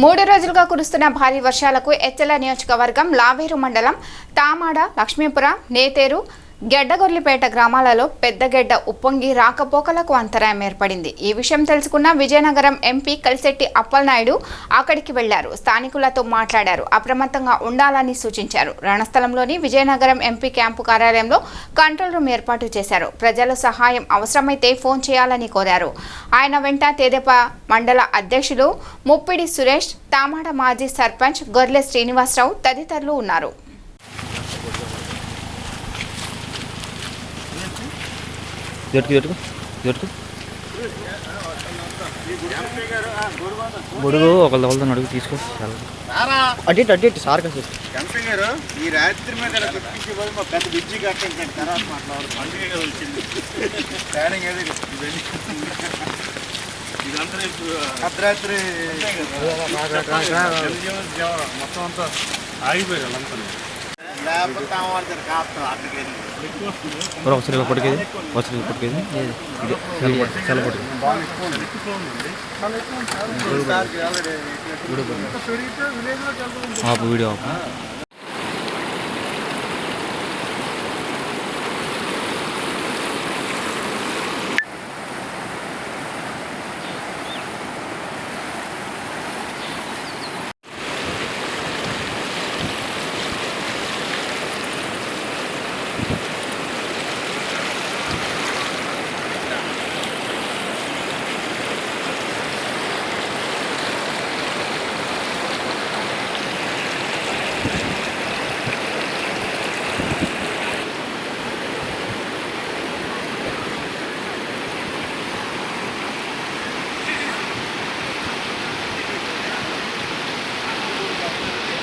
3 రోజులుగా కురుస్తున్న భారీ వర్షాలకు ఎచ్చెల నియోజకవర్గం లావేరు మండలం తామాడ, లక్ష్మీపురం, నేతేరు, గెడ్డగొర్లిపేట గ్రామాలలో పెద్ద గెడ్డ ఉప్పొంగి రాకపోకలకు అంతరాయం ఏర్పడింది. ఈ విషయం తెలుసుకున్న విజయనగరం ఎంపీ కలిశెట్టి అప్పలనాయుడు అక్కడికి వెళ్లారు. స్థానికులతో మాట్లాడారు. అప్రమత్తంగా ఉండాలని సూచించారు. రణస్థలంలోని విజయనగరం ఎంపీ క్యాంపు కార్యాలయంలో కంట్రోల్ రూమ్ ఏర్పాటు చేశారు. ప్రజల సహాయం అవసరమైతే ఫోన్ చేయాలని కోరారు. ఆయన వెంట తెదేపా మండల అధ్యక్షులు ముప్పిడి సురేష్, తామాడ మాజీ సర్పంచ్ గొర్లె శ్రీనివాసరావు తదితరులు ఉన్నారు. గొడుగు ఒకళ్ళ అడుగు తీసుకో అడ్డేటి సార్ కదా ఎంపీ గారు ఈ రాత్రి మీద గుర్తించి పోయి మా పెద్ద బిజ్జి కట్టండి తర్వాత మాట్లాడు పండుగ కదా వచ్చింది ప్లానింగ్ ఏది ఇదంతా అర్ధరాత్రి మొత్తం అంతా ఆగిపోయారు అంతా లేకపోతే కాపుతాం అక్కడికి ఒకసారి ఇలా పట్టుకేది ఒకసారి ఇలా పట్టుకేది చాలా పట్టుకేది వీడియో